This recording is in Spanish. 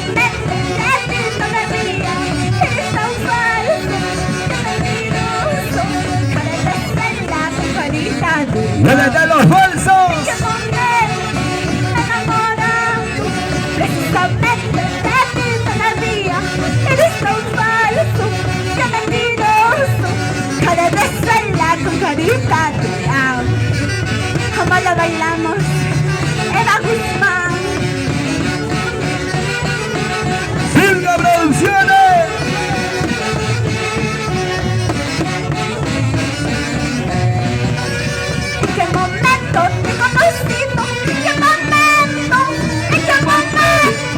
sorprendente todavía. Eres tan falso, tan mentiroso. Pareces ser la carita de ¡Llévate los falsos! que con él me enamorando. Precisamente de ti todavía. Eres tan falso, tan mentiroso. Cada vez baila con carita de jamás la bailamos.